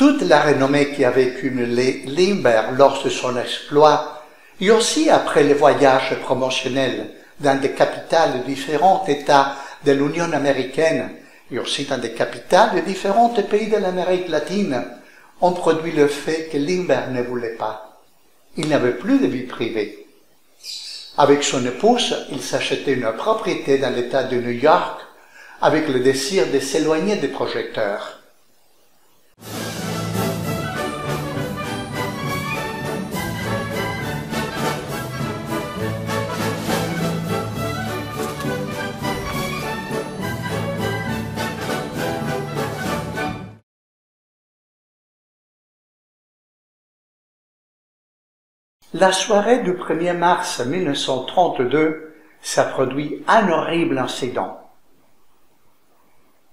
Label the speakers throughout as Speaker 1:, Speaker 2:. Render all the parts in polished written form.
Speaker 1: toute la renommée qui avait cumulé Lindbergh lors de son exploit, et aussi après les voyages promotionnels dans des capitales de différents États de l'Union américaine, et aussi dans des capitales de différents pays de l'Amérique latine, ont produit le fait que Lindbergh ne voulait pas. Il n'avait plus de vie privée. Avec son épouse, il s'achetait une propriété dans l'État de New York avec le désir de s'éloigner des projecteurs. La soirée du 1er mars 1932 s'est produit un horrible incident.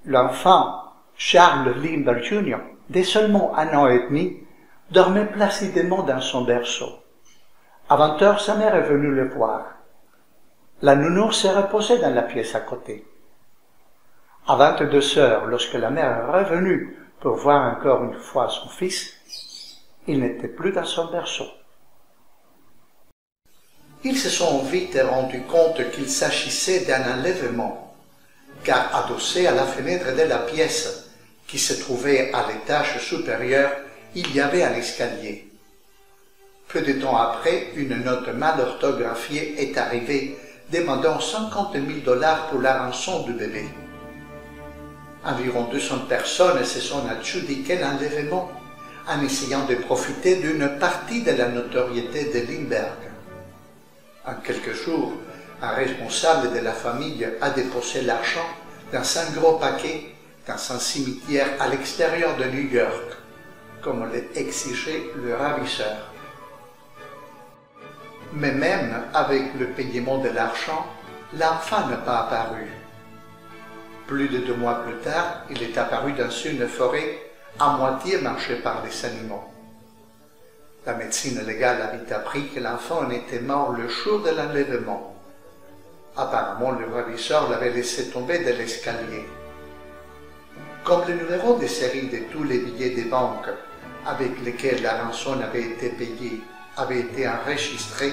Speaker 1: L'enfant, Charles Lindbergh Jr., de seulement 1 an et demi, dormait placidement dans son berceau. À 20 heures, sa mère est venue le voir. La nounours s'est reposée dans la pièce à côté. À 22 heures, lorsque la mère est revenue pour voir encore une fois son fils, il n'était plus dans son berceau. Ils se sont vite rendus compte qu'il s'agissait d'un enlèvement, car adossé à la fenêtre de la pièce, qui se trouvait à l'étage supérieur, il y avait un escalier. Peu de temps après, une note mal orthographiée est arrivée, demandant 50 000 $ pour la rançon du bébé. Environ 200 personnes se sont adjudiquées l'enlèvement, en essayant de profiter d'une partie de la notoriété de Lindbergh. En quelques jours, un responsable de la famille a déposé l'argent dans un gros paquet dans un cimetière à l'extérieur de New York, comme l'exigeait le ravisseur. Mais même avec le paiement de l'argent, l'enfant n'a pas apparu. Plus de 2 mois plus tard, il est apparu dans une forêt à moitié mangée par les animaux. La médecine légale avait appris que l'enfant était mort le jour de l'enlèvement. Apparemment, le ravisseur l'avait laissé tomber de l'escalier. Comme le numéro de série de tous les billets des banques avec lesquels la rançon avait été payée avait été enregistré,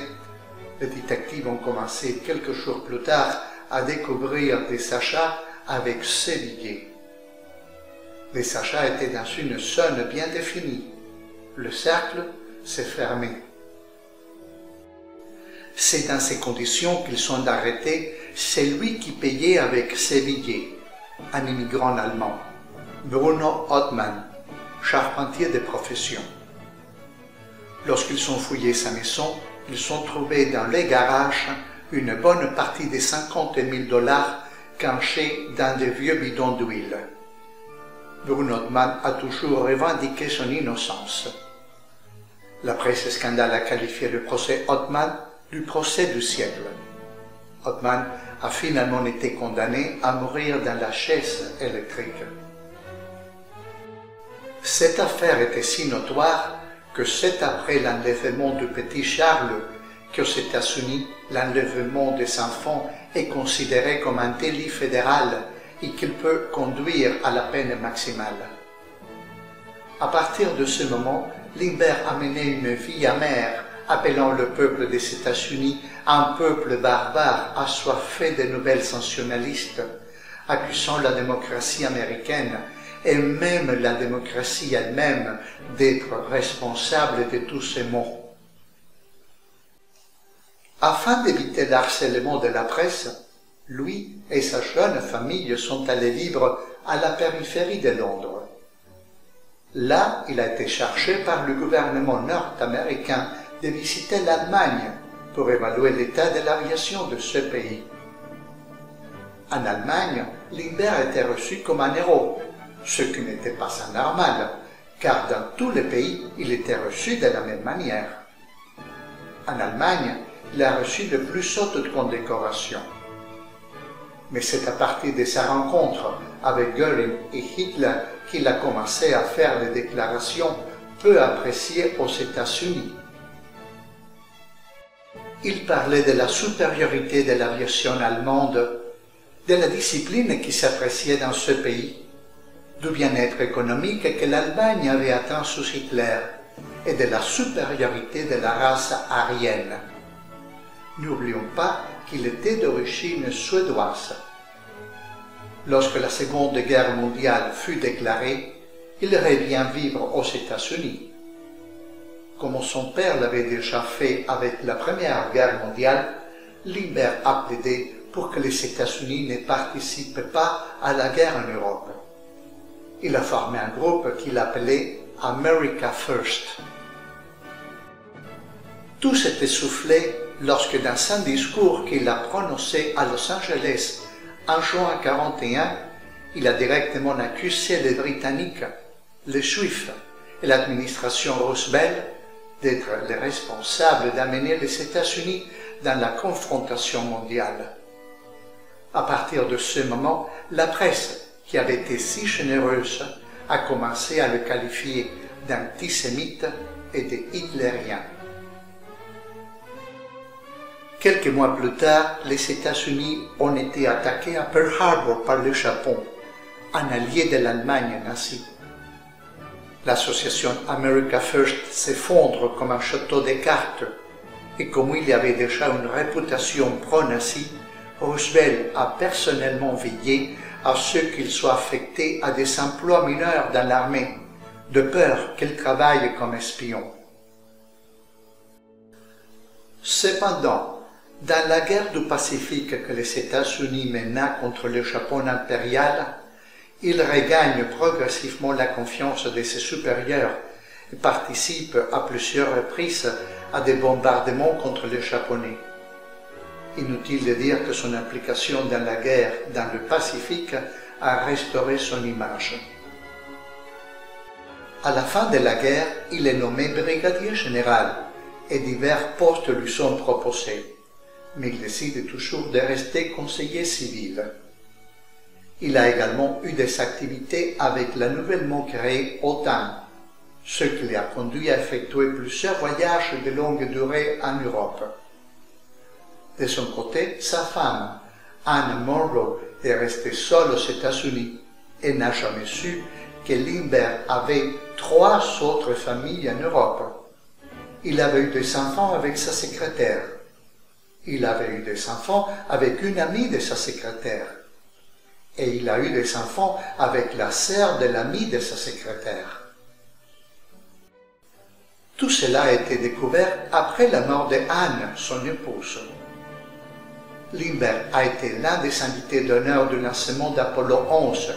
Speaker 1: les détectives ont commencé quelques jours plus tard à découvrir des sachets avec ces billets. Les sachets étaient dans une zone bien définie. Le cercle s'est fermé. C'est dans ces conditions qu'ils sont arrêtés celui qui payait avec ses billets, un immigrant allemand, Bruno Ottmann, charpentier de profession. Lorsqu'ils ont fouillé sa maison, ils ont trouvé dans les garages une bonne partie des 50 000 $ cachés dans de vieux bidons d'huile. Bruno Ottmann a toujours revendiqué son innocence. La presse scandale a qualifié le procès Ottmann du procès du siècle. Ottmann a finalement été condamné à mourir dans la chaise électrique. Cette affaire était si notoire que c'est après l'enlèvement du petit Charles qu'aux États-Unis, l'enlèvement des enfants est considéré comme un délit fédéral et qu'il peut conduire à la peine maximale. À partir de ce moment, Lindbergh a mené une vie amère, appelant le peuple des États-Unis un peuple barbare assoiffé de nouvelles sensationnalistes, accusant la démocratie américaine et même la démocratie elle-même d'être responsable de tous ces maux. Afin d'éviter l'harcèlement de la presse, lui et sa jeune famille sont allés vivre à la périphérie de Londres. Là, il a été chargé par le gouvernement nord-américain de visiter l'Allemagne pour évaluer l'état de l'aviation de ce pays. En Allemagne, Lindbergh était reçu comme un héros, ce qui n'était pas anormal, car dans tous les pays, il était reçu de la même manière. En Allemagne, il a reçu le plus hautes condecorations. Mais c'est à partir de sa rencontre avec Göring et Hitler qu'il a commencé à faire des déclarations peu appréciées aux États-Unis. Il parlait de la supériorité de l'aviation allemande, de la discipline qui s'appréciait dans ce pays, du bien-être économique que l'Allemagne avait atteint sous Hitler et de la supériorité de la race aryenne. N'oublions pas qu'il était d'origine suédoise. Lorsque la Seconde Guerre mondiale fut déclarée, il revient vivre aux États-Unis. Comme son père l'avait déjà fait avec la Première Guerre mondiale, Lindbergh a plaidé pour que les États-Unis ne participent pas à la guerre en Europe. Il a formé un groupe qu'il appelait America First. Tout s'est essoufflé lorsque dans un discours qu'il a prononcé à Los Angeles en juin 1941, il a directement accusé les Britanniques, les Juifs et l'administration Roosevelt d'être les responsables d'amener les États-Unis dans la confrontation mondiale. À partir de ce moment, la presse, qui avait été si généreuse, a commencé à le qualifier d'antisémite et de hitlérien. Quelques mois plus tard, les États-Unis ont été attaqués à Pearl Harbor par le Japon, un allié de l'Allemagne nazie. L'association America First s'effondre comme un château de cartes, et comme il y avait déjà une réputation pro-nazie, Roosevelt a personnellement veillé à ce qu'il soit affecté à des emplois mineurs dans l'armée, de peur qu'il travaille comme espion. Cependant, dans la guerre du Pacifique que les États-Unis mena contre le Japon impérial, il regagne progressivement la confiance de ses supérieurs et participe à plusieurs reprises à des bombardements contre les Japonais. Inutile de dire que son implication dans la guerre dans le Pacifique a restauré son image. À la fin de la guerre, il est nommé brigadier général et divers postes lui sont proposés, mais il décide toujours de rester conseiller civil. Il a également eu des activités avec la nouvellement créée OTAN, ce qui l'a conduit à effectuer plusieurs voyages de longue durée en Europe. De son côté, sa femme, Anne Monroe, est restée seule aux États-Unis et n'a jamais su que Lindbergh avait 3 autres familles en Europe. Il avait eu des enfants avec sa secrétaire. Il avait eu des enfants avec une amie de sa secrétaire. Et il a eu des enfants avec la sœur de l'ami de sa secrétaire. Tout cela a été découvert après la mort de Anne, son épouse. Lindbergh a été l'un des invités d'honneur du lancement d'Apollo 11,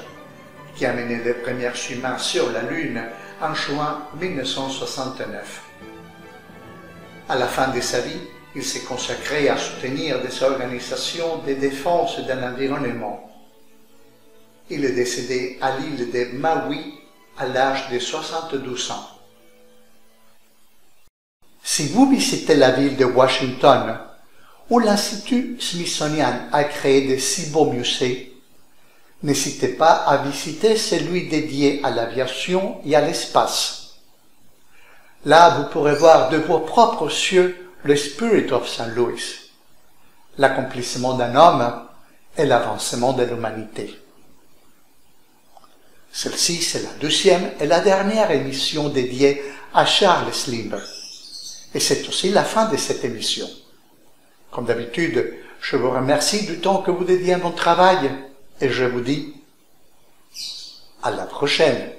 Speaker 1: qui a mené les premiers humains sur la Lune en juin 1969. À la fin de sa vie, il s'est consacré à soutenir des organisations de défense de l'environnement. Il est décédé à l'île de Maui à l'âge de 72 ans. Si vous visitez la ville de Washington, où l'Institut Smithsonian a créé de si beaux musées, n'hésitez pas à visiter celui dédié à l'aviation et à l'espace. Là, vous pourrez voir de vos propres yeux le Spirit of St. Louis, l'accomplissement d'un homme et l'avancement de l'humanité. Celle-ci, c'est la 2e et la dernière émission dédiée à Charles Lindbergh. Et c'est aussi la fin de cette émission. Comme d'habitude, je vous remercie du temps que vous dédiez à mon travail et je vous dis à la prochaine.